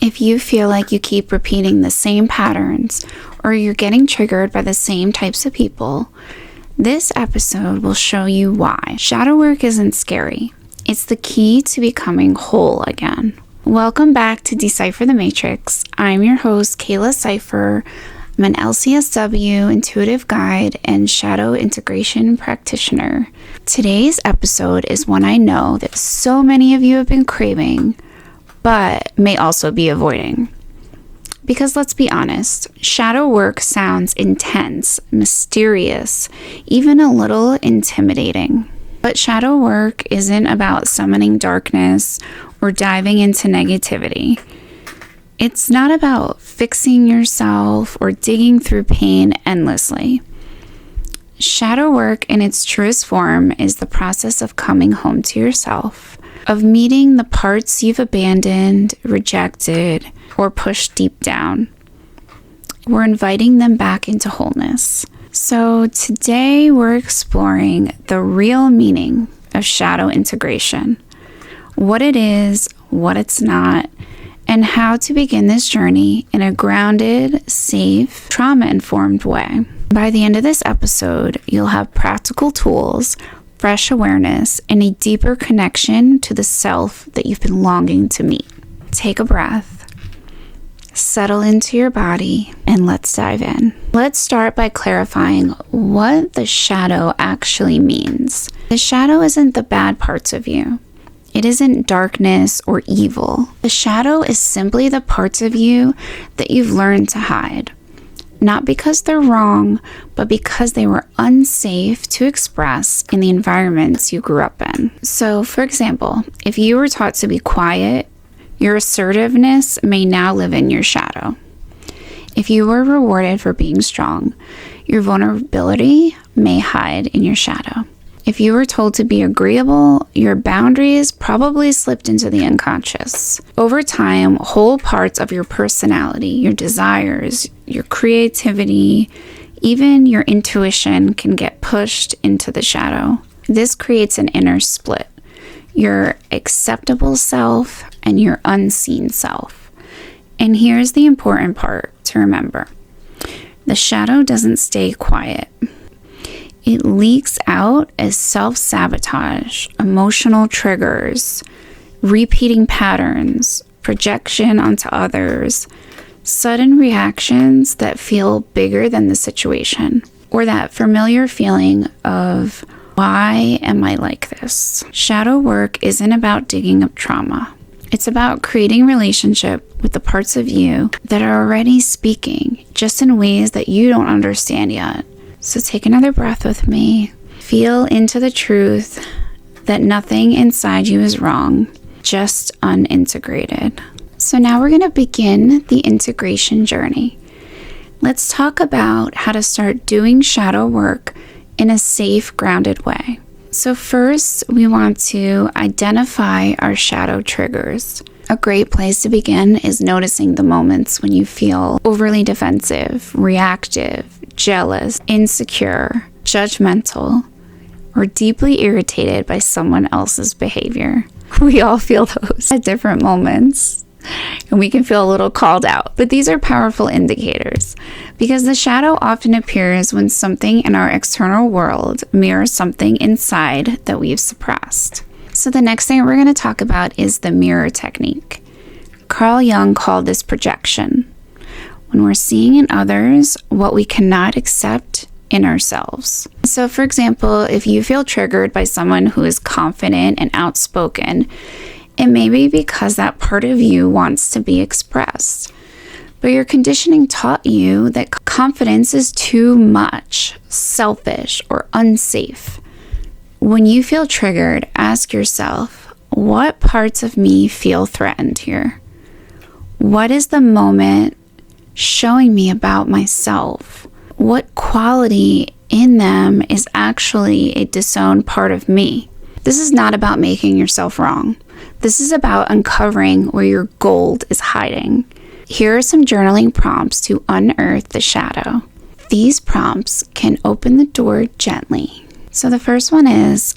If you feel like you keep repeating the same patterns or you're getting triggered by the same types of people, this episode will show you why. Shadow work isn't scary. It's the key to becoming whole again. Welcome back to Decipher the Matrix. I'm your host, Kayla Cipher. I'm an LCSW intuitive guide and shadow integration practitioner. Today's episode is one I know that so many of you have been craving, but may also be avoiding. Because let's be honest, shadow work sounds intense, mysterious, even a little intimidating. But shadow work isn't about summoning darkness or diving into negativity. It's not about fixing yourself or digging through pain endlessly. Shadow work in its truest form is the process of coming home to yourself, of meeting the parts you've abandoned, rejected, or pushed deep down. We're inviting them back into wholeness. So today we're exploring the real meaning of shadow integration, what it is, what it's not, and how to begin this journey in a grounded, safe, trauma-informed way. By the end of this episode, you'll have practical tools, fresh awareness, and a deeper connection to the self that you've been longing to meet. Take a breath. Settle into your body, and let's dive in. Let's start by clarifying what the shadow actually means. The shadow isn't the bad parts of you. It isn't darkness or evil. The shadow is simply the parts of you that you've learned to hide. Not because they're wrong, but because they were unsafe to express in the environments you grew up in. So, for example, if you were taught to be quiet, your assertiveness may now live in your shadow. If you were rewarded for being strong, your vulnerability may hide in your shadow. If you were told to be agreeable, your boundaries probably slipped into the unconscious. Over time, whole parts of your personality, your desires, your creativity, even your intuition can get pushed into the shadow. This creates an inner split. Your acceptable self and your unseen self. And here's the important part to remember. The shadow doesn't stay quiet. It leaks out as self-sabotage, emotional triggers, repeating patterns, projection onto others, sudden reactions that feel bigger than the situation, or that familiar feeling of, why am I like this? Shadow work isn't about digging up trauma. It's about creating relationship with the parts of you that are already speaking, just in ways that you don't understand yet. So take another breath with me. Feel into the truth that nothing inside you is wrong, just unintegrated. So now we're going to begin the integration journey. Let's talk about how to start doing shadow work in a safe, grounded way. So first, we want to identify our shadow triggers. A great place to begin is noticing the moments when you feel overly defensive, reactive, jealous, insecure, judgmental, or deeply irritated by someone else's behavior. We all feel those at different moments, and we can feel a little called out. But these are powerful indicators because the shadow often appears when something in our external world mirrors something inside that we've suppressed. So the next thing we're going to talk about is the mirror technique. Carl Jung called this projection. When we're seeing in others what we cannot accept in ourselves. So for example, if you feel triggered by someone who is confident and outspoken, it may be because that part of you wants to be expressed. But your conditioning taught you that confidence is too much, selfish, or unsafe. When you feel triggered, ask yourself, what parts of me feel threatened here? What is the moment showing me about myself? What quality in them is actually a disowned part of me? This is not about making yourself wrong. This is about uncovering where your gold is hiding. Here are some journaling prompts to unearth the shadow. These prompts can open the door gently. So the first one is,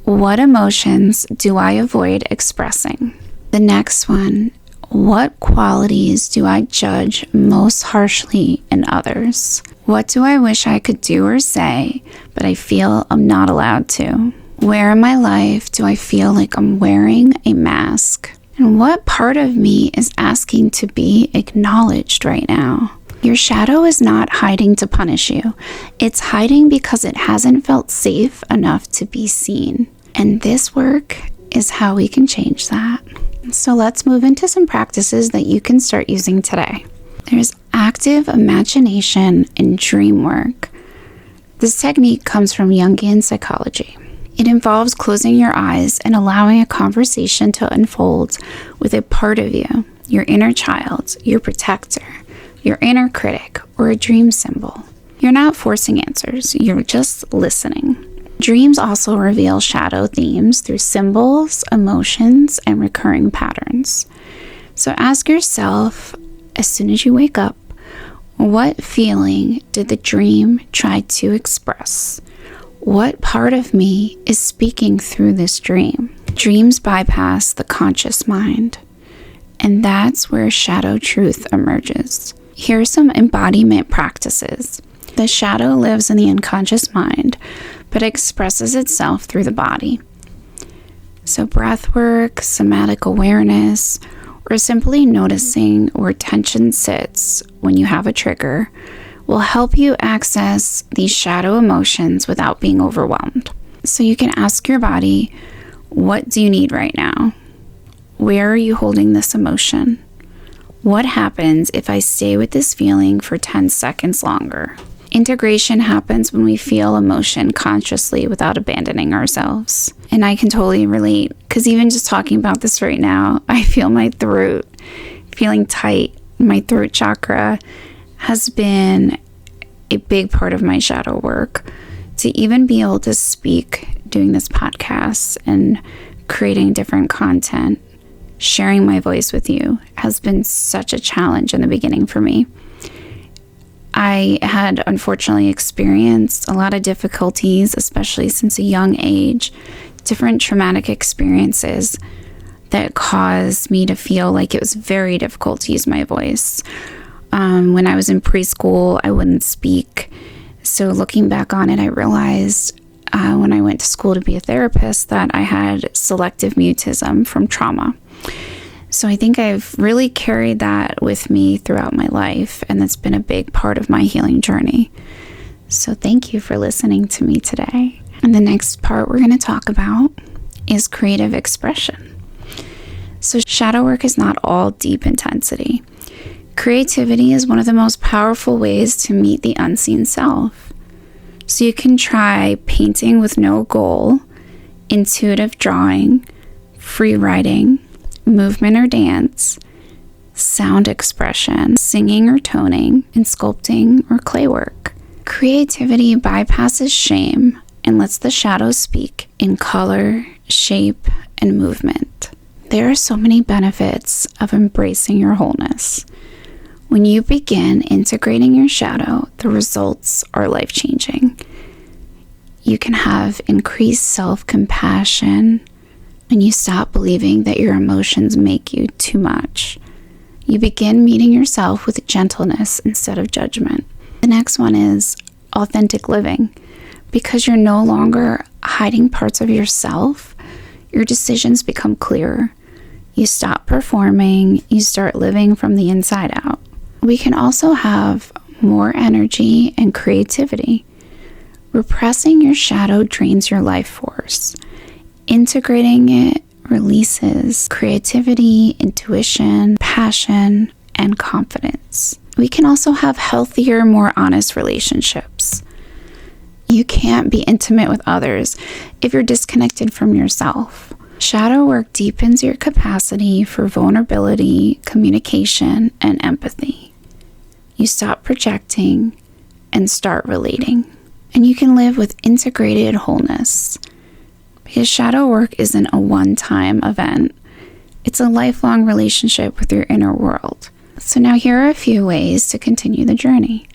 what emotions do I avoid expressing? The next one, What qualities do I judge most harshly in others? What do I wish I could do or say, but I feel I'm not allowed to? Where in my life do I feel like I'm wearing a mask? And what part of me is asking to be acknowledged right now? Your shadow is not hiding to punish you. It's hiding because it hasn't felt safe enough to be seen. And this work is how we can change that. So let's move into some practices that you can start using today. There's active imagination and dream work. This technique comes from Jungian psychology. It involves closing your eyes and allowing a conversation to unfold with a part of you, your inner child, your protector, your inner critic, or a dream symbol. You're not forcing answers, you're just listening. Dreams also reveal shadow themes through symbols, emotions, and recurring patterns. So ask yourself, as soon as you wake up, what feeling did the dream try to express? What part of me is speaking through this dream? Dreams bypass the conscious mind, and that's where shadow truth emerges. Here are some embodiment practices. The shadow lives in the unconscious mind, but expresses itself through the body. So breath work, somatic awareness, or simply noticing where tension sits when you have a trigger will help you access these shadow emotions without being overwhelmed. So you can ask your body, what do you need right now? Where are you holding this emotion? What happens if I stay with this feeling for 10 seconds longer? Integration happens when we feel emotion consciously without abandoning ourselves. And I can totally relate, because even just talking about this right now, I feel my throat feeling tight. My throat chakra has been a big part of my shadow work. To even be able to speak doing this podcast and creating different content, sharing my voice with you has been such a challenge in the beginning for me. I had unfortunately experienced a lot of difficulties, especially since a young age, different traumatic experiences that caused me to feel like it was very difficult to use my voice. When I was in preschool, I wouldn't speak. So looking back on it, I realized when I went to school to be a therapist that I had selective mutism from trauma. So I think I've really carried that with me throughout my life, and that's been a big part of my healing journey. So thank you for listening to me today. And the next part we're going to talk about is creative expression. So shadow work is not all deep intensity. Creativity is one of the most powerful ways to meet the unseen self. So you can try painting with no goal, intuitive drawing, free writing, movement or dance, sound expression, singing or toning, and sculpting or clay work. Creativity bypasses shame and lets the shadows speak in color, shape, and movement. There are so many benefits of embracing your wholeness. When you begin integrating your shadow, the results are life-changing. You can have increased self-compassion when you stop believing that your emotions make you too much. You begin meeting yourself with gentleness instead of judgment. The next one is authentic living. Because you're no longer hiding parts of yourself, your decisions become clearer. You stop performing, you start living from the inside out. We can also have more energy and creativity. Repressing your shadow drains your life force. Integrating it releases creativity, intuition, passion, and confidence. We can also have healthier, more honest relationships. You can't be intimate with others if you're disconnected from yourself. Shadow work deepens your capacity for vulnerability, communication, and empathy. You stop projecting and start relating. And you can live with integrated wholeness. Because shadow work isn't a one-time event. It's a lifelong relationship with your inner world. So now here are a few ways to continue the journey.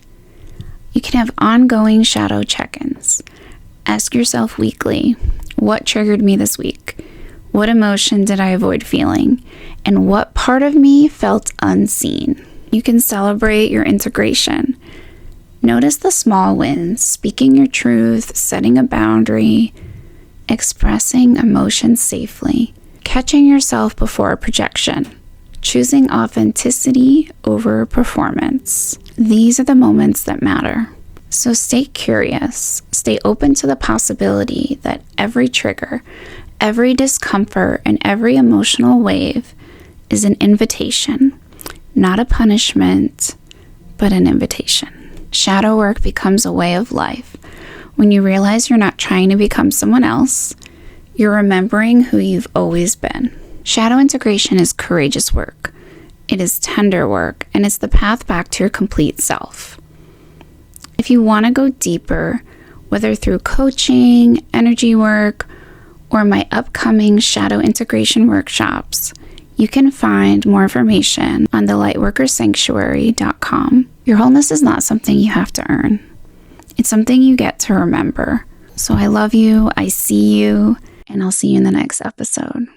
You can have ongoing shadow check-ins. Ask yourself weekly, what triggered me this week? What emotion did I avoid feeling? And what part of me felt unseen? You can celebrate your integration. Notice the small wins, speaking your truth, setting a boundary, expressing emotions safely, catching yourself before a projection, choosing authenticity over performance. These are the moments that matter. So stay curious, stay open to the possibility that every trigger, every discomfort, and every emotional wave is an invitation, not a punishment, but an invitation. Shadow work becomes a way of life. When you realize you're not trying to become someone else, you're remembering who you've always been. Shadow integration is courageous work. It is tender work, and it's the path back to your complete self. If you want to go deeper, whether through coaching, energy work, or my upcoming shadow integration workshops, you can find more information on thelightworkersanctuary.com. Your wholeness is not something you have to earn. It's something you get to remember. So I love you, I see you, and I'll see you in the next episode.